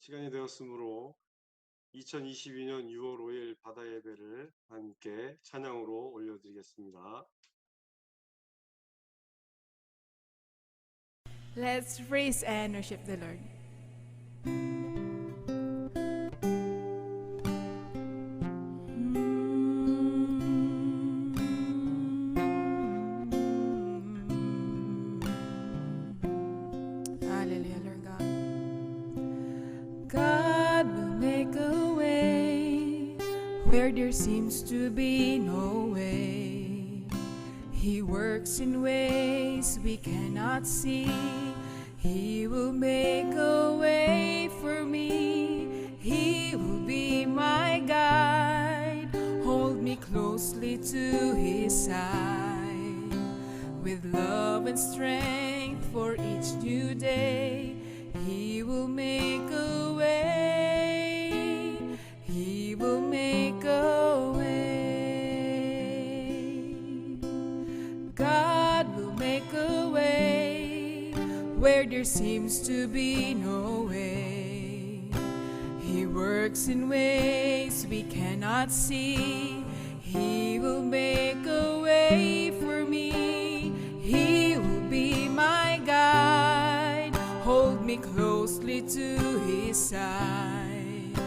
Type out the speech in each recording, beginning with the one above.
시간이 되었으므로 2022년 6월 5일 바다 예배를 함께 찬양으로 올려드리겠습니다. Let's praise and worship the Lord. Hallelujah, Lord God. God will make a way where there seems to be no way. He works in ways we cannot see. He will make a way for me. He will be my guide. Hold me closely to His side. With love and strength for each new day, He will make a way. He will make a way. God will make a way where there seems to be no way. He works in ways we cannot see. He will make a way for me. He will be my guide. Hold me closely to His side.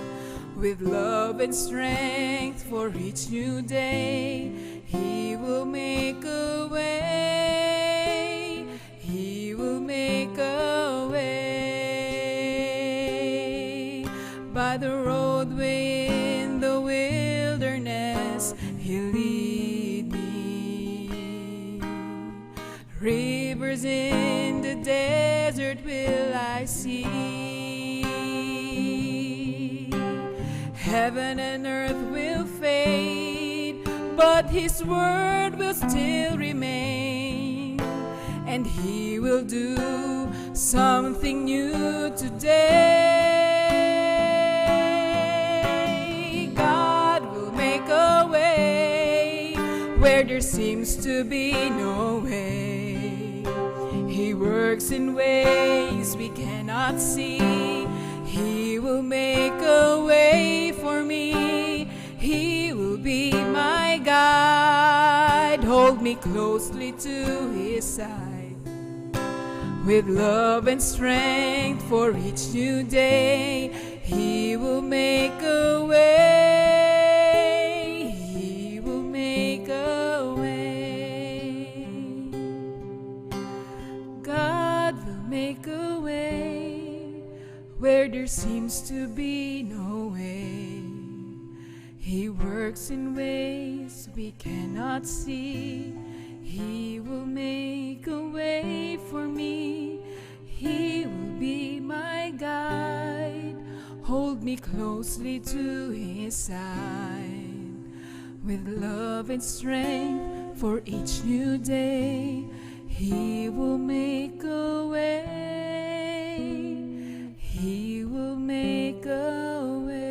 With love and strength for each new day, He will make a way. He will make a way. By the roadway in the wilderness, He'll lead me. Rivers in the desert will I see. Heaven and earth will fade, but His word will still remain. And He will do something new today. God will make a way where there seems to be no way. He works in ways we cannot see. He will make a way for me. He will be my guide. Hold me closely to His side. With love and strength for each new day, He will make a way. He will make a way. God will make a way where there seems to be no way. He works in ways we cannot see. He will make a way for me. He will be my guide. Hold me closely to His side. With love and strength for each new day, He will make a way. He will make a way.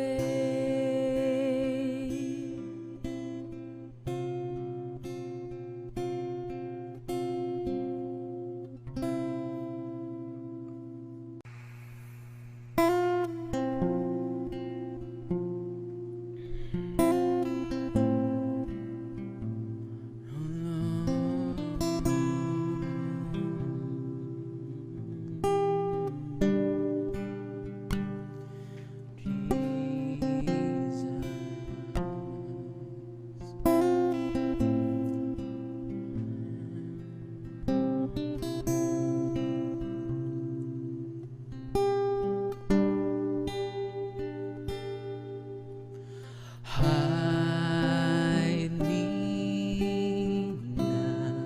Hide me now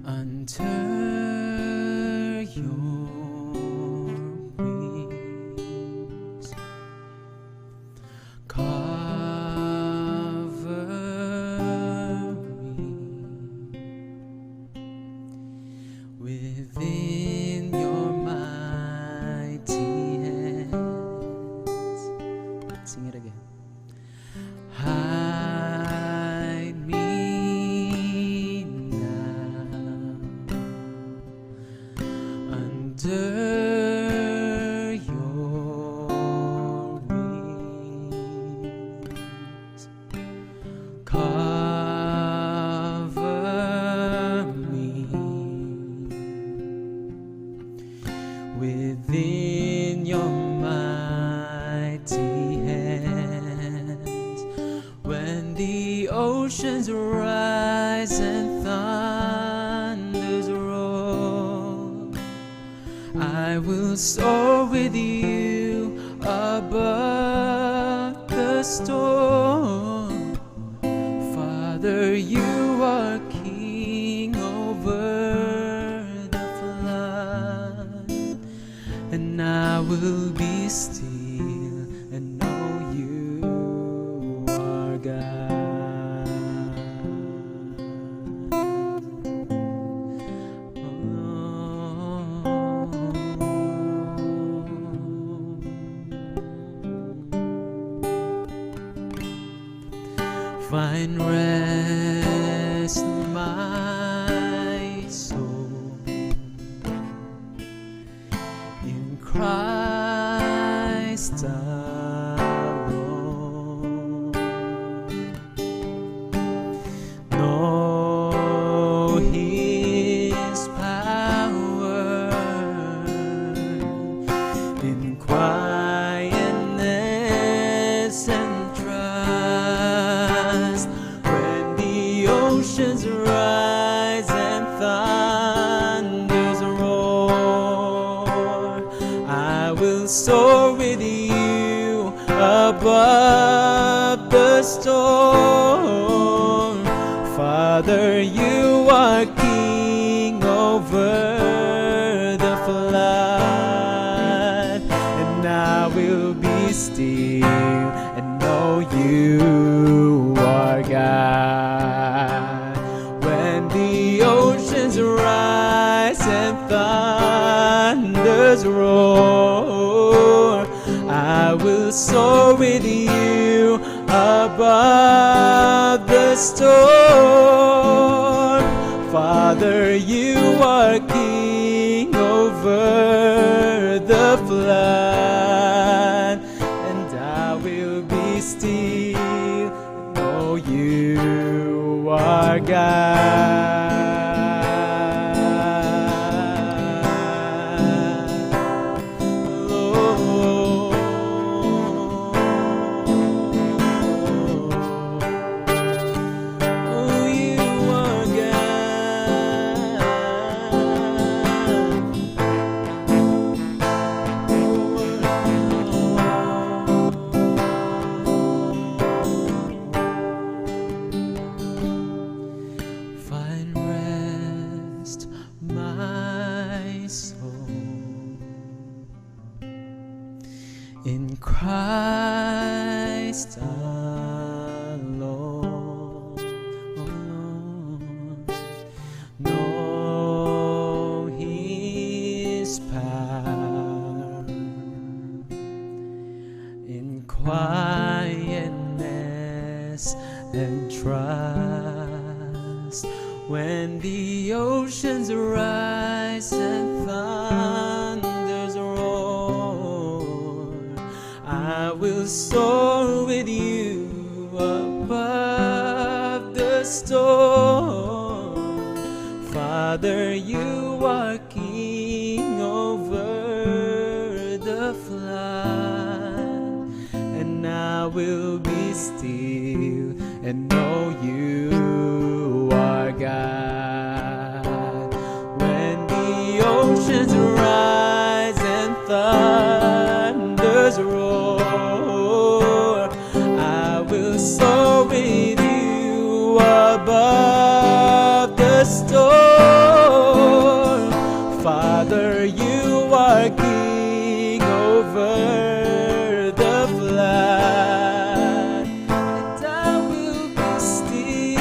under your wings. Cover me within your mighty hands. Sing it again. Hide me now under oceans rise and thunders roar, I will soar with you above the storm. Father, you are king over the flood, and I will be still and know you are God. Find rest, my soul, in Christ alone. Know His power in quietness and trust. When the oceans rise and thunders roar, I will soar with you above the storm. Father, you are king over the flood, and I will be still and know you are God. When the oceans rise and thunders roar, I will soar with you above the storm. Father, you are king over the flood, and I will be still and know you are God. In Christ alone, know His power in quietness and trust. When the oceans rise and thunders roar, I will soar with you above the storm. Father, you are king over the flood, and I will be still and know you are God. When the oceans rise and thunders roar, I will soar with you above the storm. Father, you are king over the flood, and I will be still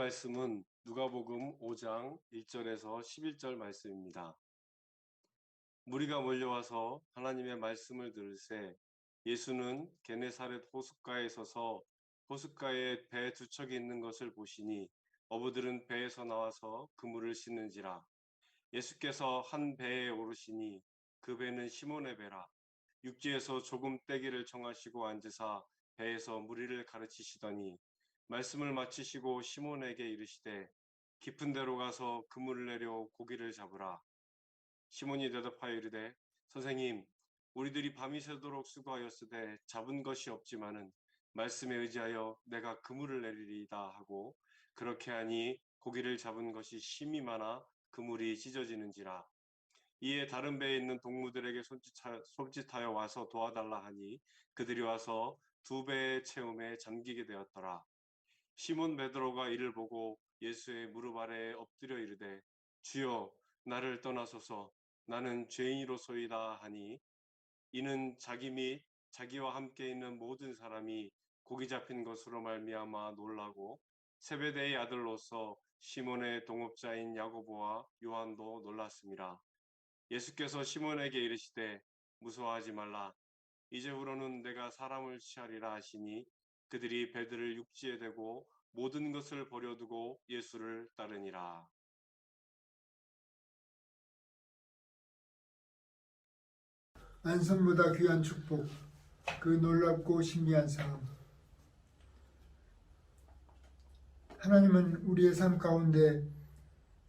말씀은 누가복음 5장 1절에서 11절 말씀입니다. 무리가 몰려와서 하나님의 말씀을 들으세 예수는 게네사렛 호숫가에 서서 호숫가에 배 두 척이 있는 것을 보시니 어부들은 배에서 나와서 그물을 씻는지라. 예수께서 한 배에 오르시니 그 배는 시몬의 배라. 육지에서 조금 떼기를 청하시고 앉으사 배에서 무리를 가르치시더니 말씀을 마치시고 시몬에게 이르시되 깊은 데로 가서 그물을 내려 고기를 잡으라. 시몬이 대답하여 이르되 선생님 우리들이 밤이 새도록 수고하였으되 잡은 것이 없지만은 말씀에 의지하여 내가 그물을 내리리이다 하고 그렇게 하니 고기를 잡은 것이 심히 많아 그물이 찢어지는지라. 이에 다른 배에 있는 동무들에게 손짓하여 와서 도와달라 하니 그들이 와서 두 배의 채움에 잠기게 되었더라. 시몬 베드로가 이를 보고 예수의 무릎 아래에 엎드려 이르되 주여 나를 떠나소서 나는 죄인이로소이다 하니 이는 자기 및 자기와 함께 있는 모든 사람이 고기 잡힌 것으로 말미암아 놀라고 세베대의 아들로서 시몬의 동업자인 야고보와 요한도 놀랐습니다. 예수께서 시몬에게 이르시되 무서워하지 말라 이제후로는 내가 사람을 취하리라 하시니 그들이 배들을 육지에 대고 모든 것을 버려두고 예수를 따르니라. 안성보다 귀한 축복, 그 놀랍고 신비한 삶. 하나님은 우리의 삶 가운데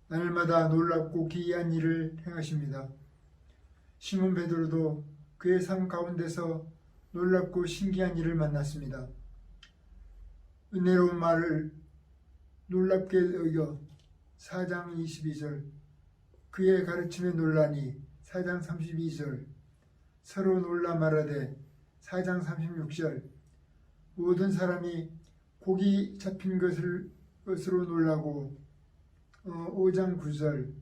날마다 놀랍고 기이한 일을 행하십니다. 시몬 베드로도 그의 삶 가운데서 놀랍고 신기한 일을 만났습니다. 은혜로운 말을 놀랍게 여겨 4장 22절, 그의 가르침에 놀라니 4장 32절, 서로 놀라 말하되 4장 36절, 모든 사람이 고기 잡힌 것으로 놀라고 5장 9절,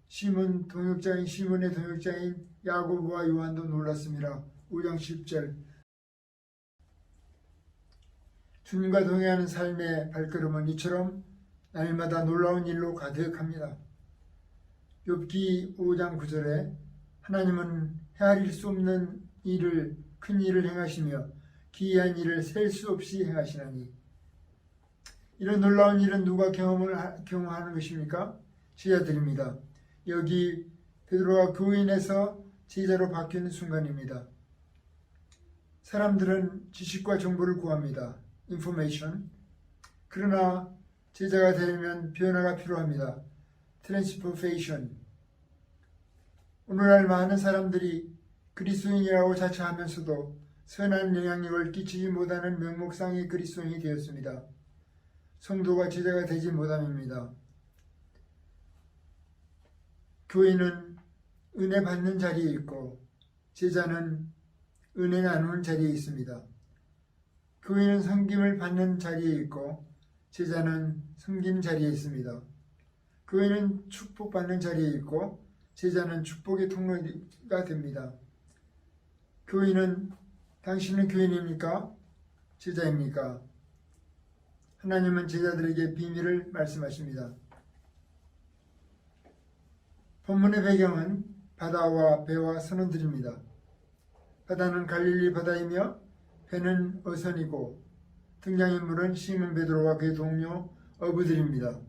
시몬의 동역자인 야고보와 요한도 놀랐습니다. 5장 10절, 주님과 동행하는 삶의 발걸음은 이처럼 날마다 놀라운 일로 가득합니다. 욥기 5장 9절에 하나님은 헤아릴 수 없는 일을 큰 일을 행하시며 기이한 일을 셀 수 없이 행하시나니. 이런 놀라운 일은 누가 경험하는 것입니까? 제자들입니다. 여기 베드로가 교인에서 제자로 바뀌는 순간입니다. 사람들은 지식과 정보를 구합니다. information. 그러나 제자가 되려면 변화가 필요합니다. transformation. 오늘날 많은 사람들이 그리스도인이라고 자처하면서도 선한 영향력을 끼치지 못하는 명목상의 그리스도인이 되었습니다. 성도가 제자가 되지 못함입니다. 교인은 은혜 받는 자리에 있고 제자는 은혜 나누는 자리에 있습니다. 교인은 섬김을 받는 자리에 있고 제자는 섬기는 자리에 있습니다. 교인은 축복받는 자리에 있고 제자는 축복의 통로가 됩니다. 당신은 교인입니까? 제자입니까? 하나님은 제자들에게 비밀을 말씀하십니다. 본문의 배경은 바다와 배와 선원들입니다. 바다는 갈릴리 바다이며 배는 어선이고 등장인물은 시몬 베드로와 그의 동료 어부들입니다.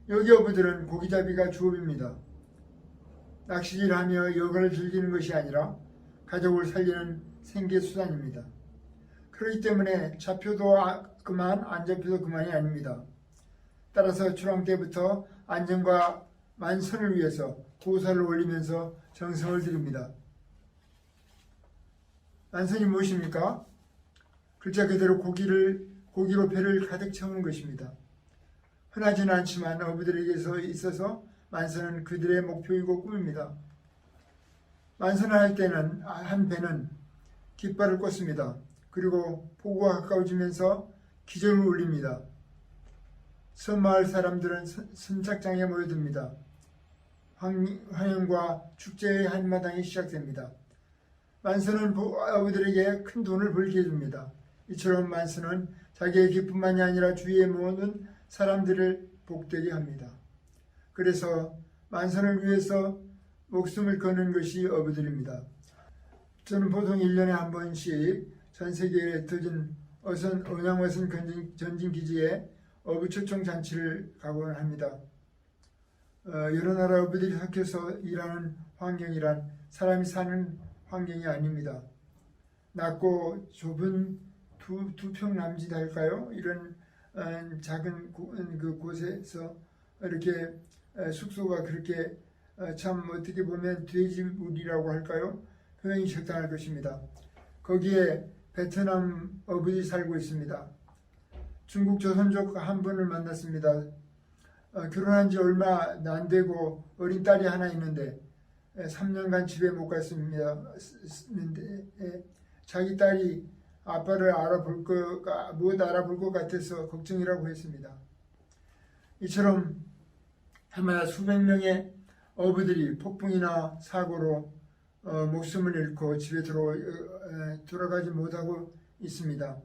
여기 어부들은 고기잡이가 주업입니다. 낚시질하며 여가를 즐기는 것이 아니라 가족을 살리는 생계수단입니다. 그렇기 때문에 잡혀도 그만 안 잡혀도 그만이 아닙니다. 따라서 출항 때부터 안전과 만선을 위해서 고사를 올리면서 정성을 들입니다. 만선이 무엇입니까? 글자 그대로 고기로 배를 가득 채우는 것입니다. 흔하지는 않지만 어부들에게서 있어서 만선은 그들의 목표이고 꿈입니다. 만선을 할 때는 한 배는 깃발을 꽂습니다. 그리고 포구가 가까워지면서 기절을 울립니다. 섬마을 사람들은 선착장에 모여듭니다. 환영과 축제의 한마당이 시작됩니다. 만선은 어부들에게 큰 돈을 벌게 해줍니다. 이처럼 만선은 자기의 기쁨만이 아니라 주위의 모든 사람들을 복되게 합니다. 그래서 만선을 위해서 목숨을 거는 것이 어부들입니다. 저는 보통 1년에 한 번씩 전 세계에 흩어진 원양어선 전진기지에 어부 초청 잔치를 가곤 합니다. 여러 나라 어부들이 섞여서 일하는 환경이란 사람이 사는 환경이 아닙니다. 낮고 좁은 두 평 남짓 할까요? 이런 작은 곳에서 이렇게 숙소가 그렇게 참 어떻게 보면 돼지우리라고 할까요? 표현이 적당할 것입니다. 거기에 베트남 어부들이 살고 있습니다. 중국 조선족 한 분을 만났습니다. 결혼한 지 얼마 안 되고 어린 딸이 하나 있는데 3년간 집에 못 갔습니다. 자기 딸이 아빠를 못 알아볼 것 같아서 걱정이라고 했습니다. 이처럼 해마다 수백 명의 어부들이 폭풍이나 사고로 목숨을 잃고 집에 돌아가지 못하고 있습니다.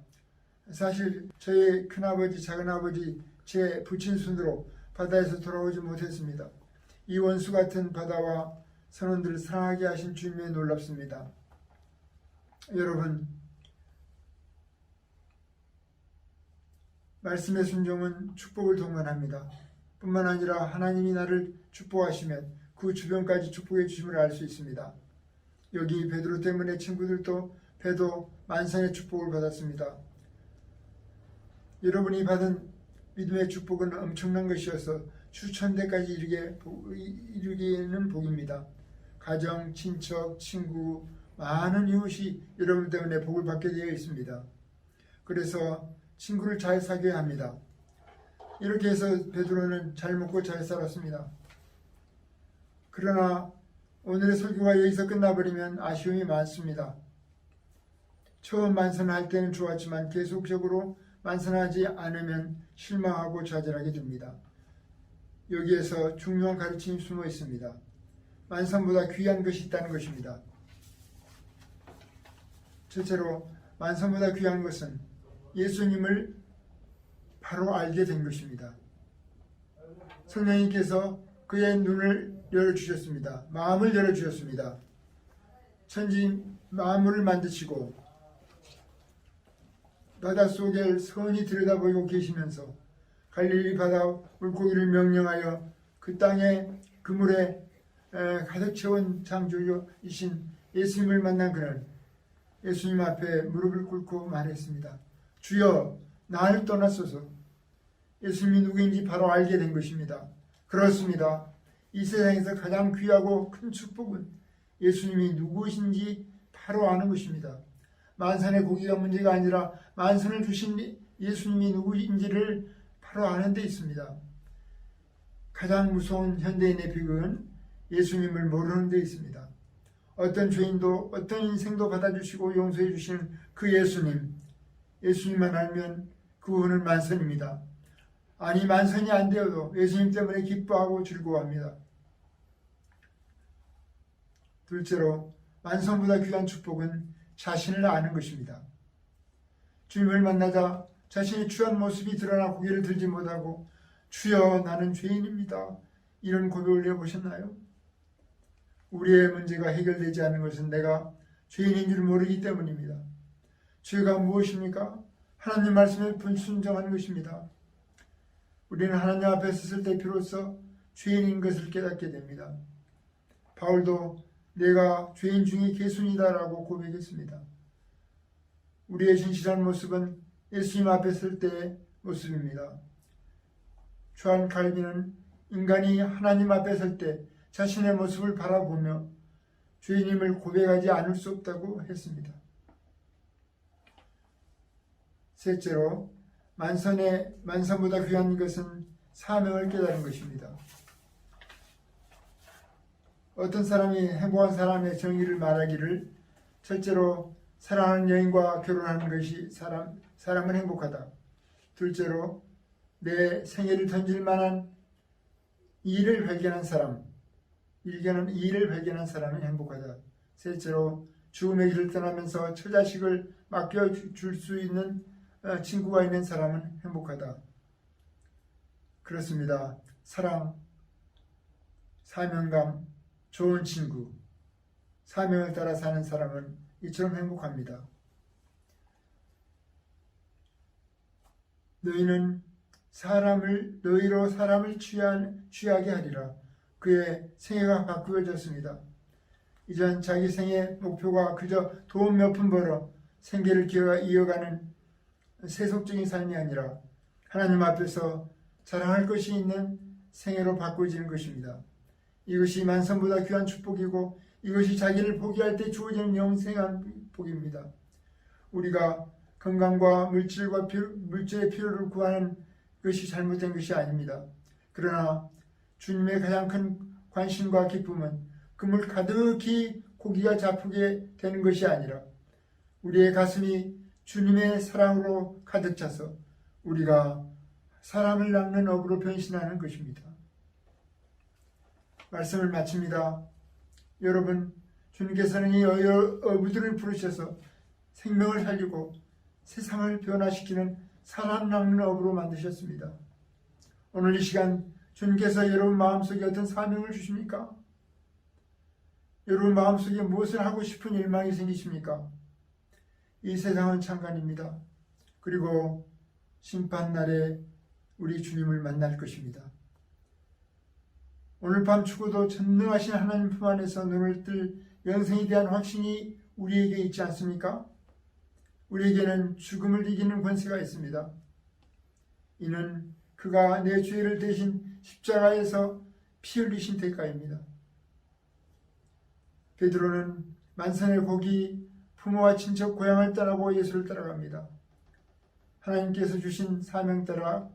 사실 저의 큰아버지, 작은아버지, 제 부친 순으로 바다에서 돌아오지 못했습니다. 이 원수 같은 바다와 선원들을 사랑하게 하신 주님에 놀랍습니다. 여러분, 말씀의 순종은 축복을 동반합니다. 뿐만 아니라 하나님이 나를 축복하시면 그 주변까지 축복해 주심을 알 수 있습니다. 여기 베드로 때문에 친구들도 배도 만상의 축복을 받았습니다. 여러분이 받은 믿음의 축복은 엄청난 것이어서 수천대까지 이르기는 복입니다. 가정, 친척, 친구, 많은 이웃이 여러분 때문에 복을 받게 되어 있습니다. 그래서 친구를 잘 사귀어야 합니다. 이렇게 해서 베드로는 잘 먹고 잘 살았습니다. 그러나 오늘의 설교가 여기서 끝나버리면 아쉬움이 많습니다. 처음 만선할 때는 좋았지만 계속적으로 만선하지 않으면 실망하고 좌절하게 됩니다. 여기에서 중요한 가르침이 숨어 있습니다. 만선보다 귀한 것이 있다는 것입니다. 첫째로 만선보다 귀한 것은 예수님을 바로 알게 된 것입니다. 성령님께서 그의 눈을 열어주셨습니다. 마음을 열어주셨습니다. 천지 만물을 만드시고 바닷속을 선히 들여다보고 계시면서 갈릴리 바다 물고기를 명령하여 그 땅에 그물에 가득 채운 창조주이신 예수님을 만난 그는 예수님 앞에 무릎을 꿇고 말했습니다. 주여, 나를 떠나소서. 예수님이 누구인지 바로 알게 된 것입니다. 그렇습니다. 이 세상에서 가장 귀하고 큰 축복은 예수님이 누구신지 바로 아는 것입니다. 만선의 고기가 문제가 아니라 만선을 주신 예수님이 누구인지를 바로 아는 데 있습니다. 가장 무서운 현대인의 비극은 예수님을 모르는 데 있습니다. 어떤 죄인도 어떤 인생도 받아주시고 용서해 주시는 그 예수님만 알면 그분은 만선입니다. 아니, 만선이 안 되어도 예수님 때문에 기뻐하고 즐거워합니다. 둘째로, 만선보다 귀한 축복은 자신을 아는 것입니다. 주님을 만나자 자신의 추한 모습이 드러나 고개를 들지 못하고 주여, 나는 죄인입니다, 이런 고백을 해보셨나요? 우리의 문제가 해결되지 않는 것은 내가 죄인인 줄 모르기 때문입니다. 죄가 무엇입니까? 하나님 말씀에 불순종하는 것입니다. 우리는 하나님 앞에 섰을 때 비로소 죄인인 것을 깨닫게 됩니다. 바울도 내가 죄인 중에 개순이다라고 고백했습니다. 우리의 진실한 모습은 예수님 앞에 설 때의 모습입니다. 조한 칼빈은 인간이 하나님 앞에 설 때 자신의 모습을 바라보며 죄인임을 고백하지 않을 수 없다고 했습니다. 셋째로, 만선보다 귀한 것은 사명을 깨달은 것입니다. 어떤 사람이 행복한 사람의 정의를 말하기를, 첫째로 사랑하는 여인과 결혼하는 것이 사람은 행복하다. 둘째로, 내 생애를 던질 만한 일을 발견한 사람은 행복하다. 셋째로, 죽음의 길을 떠나면서 처자식을 맡겨줄 수 있는 친구가 있는 사람은 행복하다. 그렇습니다. 사랑, 사명감, 좋은 친구, 사명을 따라 사는 사람은 이처럼 행복합니다. 너희는 너희로 사람을 취하게 하리라. 그의 생애가 바꾸어졌습니다. 이전 자기 생의 목표가 그저 돈 몇 푼 벌어 생계를 이어가는 세속적인 삶이 아니라 하나님 앞에서 자랑할 것이 있는 생애로 바꿔지는 것입니다. 이것이 만선보다 귀한 축복이고 이것이 자기를 포기할 때 주어지는 영생한 복입니다. 우리가 건강과 물질의 필요를 구하는 것이 잘못된 것이 아닙니다. 그러나 주님의 가장 큰 관심과 기쁨은 그물 가득히 고기가 잡히게 되는 것이 아니라 우리의 가슴이 주님의 사랑으로 가득 차서 우리가 사람을 낚는 어부로 변신하는 것입니다. 말씀을 마칩니다. 여러분, 주님께서는 이 어부들을 부르셔서 생명을 살리고 세상을 변화시키는 사람 낚는 어부로 만드셨습니다. 오늘 이 시간 주님께서 여러분 마음속에 어떤 사명을 주십니까? 여러분 마음속에 무엇을 하고 싶은 일망이 생기십니까? 이 세상은 잠깐입니다. 그리고 심판날에 우리 주님을 만날 것입니다. 오늘 밤 죽어도 전능하신 하나님 품 안에서 눈을 뜰 영생에 대한 확신이 우리에게 있지 않습니까? 우리에게는 죽음을 이기는 권세가 있습니다. 이는 그가 내 죄를 대신 십자가에서 피 흘리신 대가입니다. 베드로는 만선의 고기, 부모와 친척, 고향을 떠나고 예수를 따라갑니다. 하나님께서 주신 사명 따라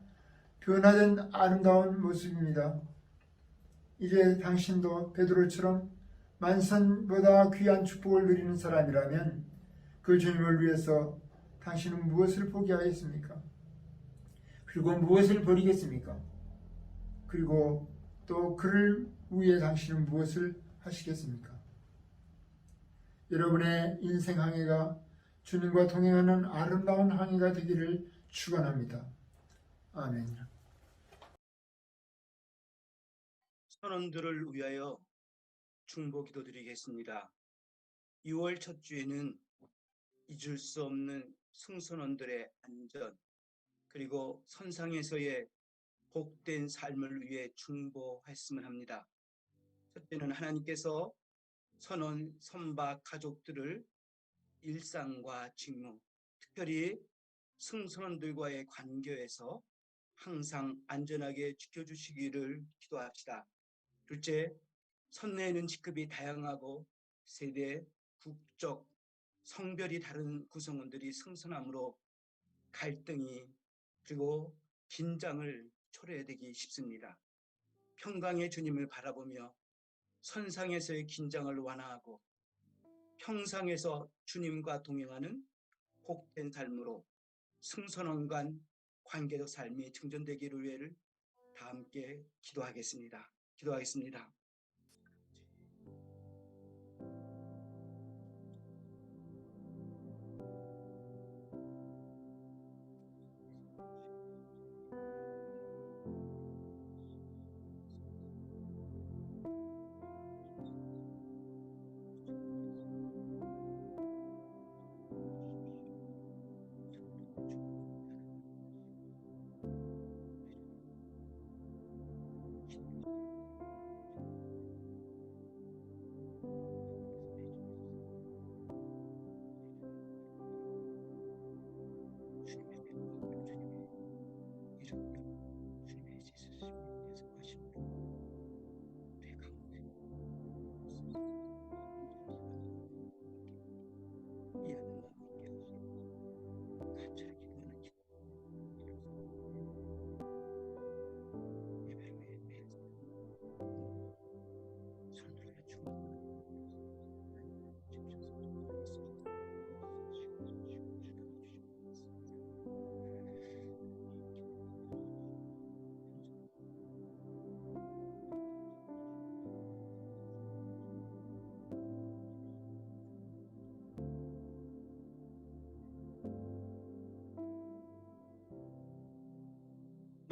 변화된 아름다운 모습입니다. 이제 당신도 베드로처럼 만선보다 귀한 축복을 누리는 사람이라면 그 주님을 위해서 당신은 무엇을 포기하겠습니까? 그리고 무엇을 버리겠습니까? 그리고 또 그를 위해 당신은 무엇을 하시겠습니까? 여러분의 인생 항해가 주님과 동행하는 아름다운 항해가 되기를 축원합니다. 아멘. 선원들을 위하여 중보 기도드리겠습니다. 6월 첫 주에는 잊을 수 없는 승선원들의 안전 그리고 선상에서의 복된 삶을 위해 중보했으면 합니다. 첫째는 하나님께서 선원 선박 가족들을 일상과 직무, 특별히 승선원들과의 관계에서 항상 안전하게 지켜주시기를 기도합시다. 둘째, 선내에는 직급이 다양하고 세대, 국적, 성별이 다른 구성원들이 승선함으로 갈등이 그리고 긴장을 초래되기 쉽습니다. 평강의 주님을 바라보며 선상에서의 긴장을 완화하고 평상에서 주님과 동행하는 복된 삶으로 승선원 간 관계적 삶이 증전되기를 위해 다 함께 기도하겠습니다.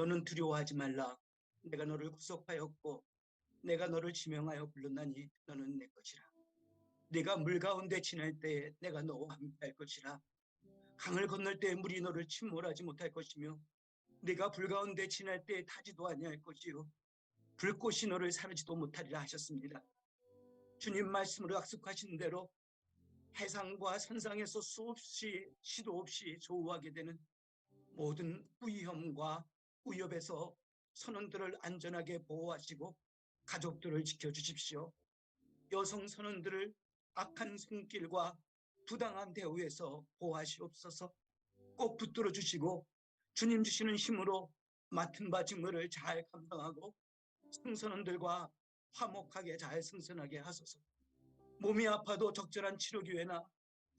너는 두려워하지 말라. 내가 너를 구속하였고 내가 너를 지명하여 불렀나니 너는 내 것이라. 네가 물 가운데 지날 때에 내가 너와 함께할 것이라. 강을 건널 때에 물이 너를 침몰하지 못할 것이며 네가 불 가운데 지날 때에 타지도 아니할 것이요 불꽃이 너를 사르지도 못하리라 하셨습니다. 주님 말씀으로 약속하신 대로 해상과 선상에서 수없이 시도 없이 조우하게 되는 모든 위험과 위협에서 선원들을 안전하게 보호하시고 가족들을 지켜주십시오. 여성 선원들을 악한 손길과 부당한 대우에서 보호하시옵소서. 꼭 붙들어 주시고 주님 주시는 힘으로 맡은 바 직무를 잘 감당하고 승선원들과 화목하게 잘 승선하게 하소서. 몸이 아파도 적절한 치료 기회나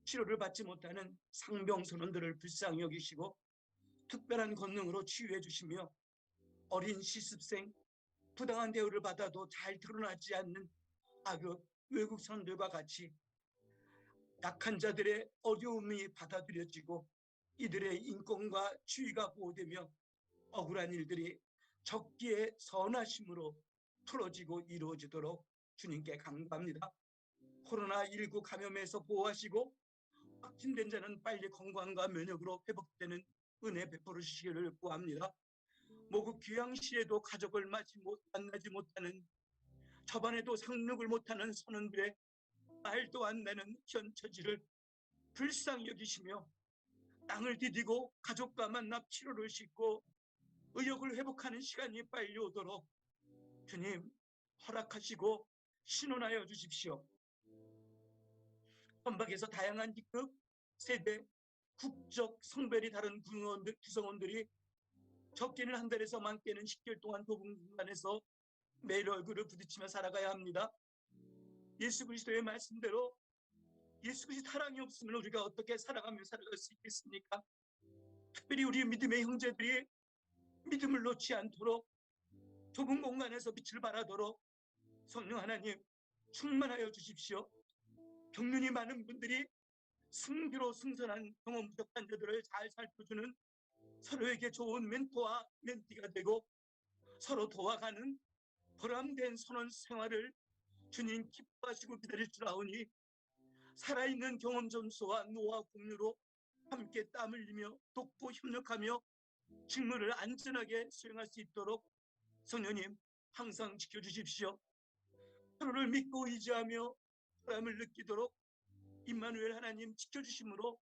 치료를 받지 못하는 상병 선원들을 불쌍히 여기시고 특별한 권능으로 치유해 주시며 어린 시습생, 부당한 대우를 받아도 잘 드러나지 않는 하급 외국 선원들과 같이 약한 자들의 어려움이 받아들여지고 이들의 인권과 주의가 보호되며 억울한 일들이 적기에 선하심으로 풀어지고 이루어지도록 주님께 간구합니다. 코로나19 감염에서 보호하시고 확진된 자는 빨리 건강과 면역으로 회복되는 은혜 베풀어 주시기를 구합니다. 모국 귀향 시에도 가족을 만나지 못하는, 저번에도 상륙을 못하는 선원들의 말도 안 되는 현 처지를 불쌍히 여기시며 땅을 디디고 가족과 만나 치료를 싣고 의욕을 회복하는 시간이 빨리 오도록 주님 허락하시고 신원하여 주십시오. 선박에서 다양한 직급, 세대, 국적, 성별이 다른 구성원들이 적게는 한 달에서 많게는 10개월 동안 좁은 공간에서 매일 얼굴을 부딪히며 살아가야 합니다. 예수 그리스도의 말씀대로 예수 그리스도 사랑이 없으면 우리가 어떻게 살아가며 살아갈 수 있겠습니까? 특별히 우리 믿음의 형제들이 믿음을 놓지 않도록 좁은 공간에서 빛을 발하도록 성령 하나님 충만하여 주십시오. 경륜이 많은 분들이 승비로 승선한 경험 부족한 자들을 잘 살펴주는 서로에게 좋은 멘토와 멘티가 되고 서로 도와가는 보람된 선원 생활을 주님 기뻐하시고 기다릴 줄 아오니 살아있는 경험 점수와 노화 공유로 함께 땀 흘리며 돕고 협력하며 직무를 안전하게 수행할 수 있도록 성령님 항상 지켜주십시오. 서로를 믿고 의지하며 보람을 느끼도록 임마누엘 하나님 지켜주심으로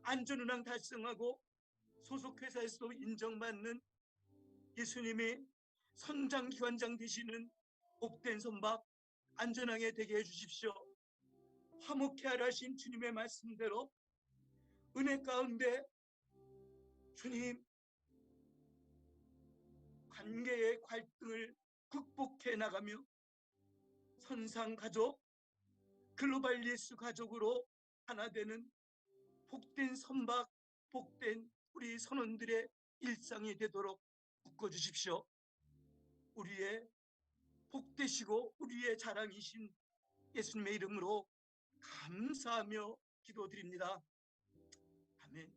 안전운항 달성하고 소속 회사에서도 인정받는 예수님의 선장기관장 되시는 복된 선박 안전하게 되게 해주십시오. 화목케 하라 하신 주님의 말씀대로 은혜 가운데 주님 관계의 갈등을 극복해 나가며 선상 가족, 글로벌 예수 가족으로 하나 되는 복된 선박, 복된 우리 선원들의 일상이 되도록 묶어주십시오. 우리의 복되시고 우리의 자랑이신 예수님의 이름으로 감사하며 기도드립니다. 아멘.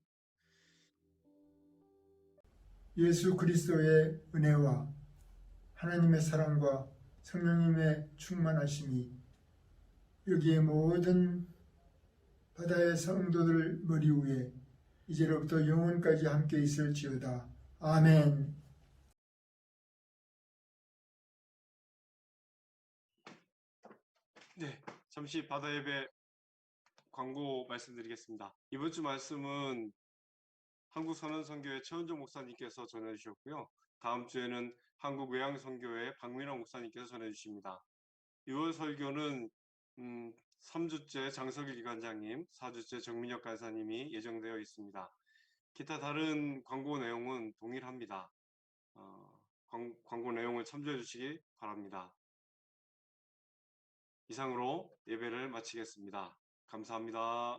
예수 그리스도의 은혜와 하나님의 사랑과 성령님의 충만하심이 여기에 모든 바다의 성도들 머리 위에 이제로부터 영원까지 함께 있을지어다. 아멘. 네, 잠시 바다 예배 광고 말씀드리겠습니다. 이번 주 말씀은 한국선언선교회 최원종 목사님께서 전해주셨고요. 다음 주에는 한국외양선교회 박민호 목사님께서 전해주십니다. 6월 설교는 3주째 장석일 기관장님, 4주째 정민혁 간사님이 예정되어 있습니다. 기타 다른 광고 내용은 동일합니다. 광고 내용을 참조해 주시기 바랍니다. 이상으로 예배를 마치겠습니다. 감사합니다.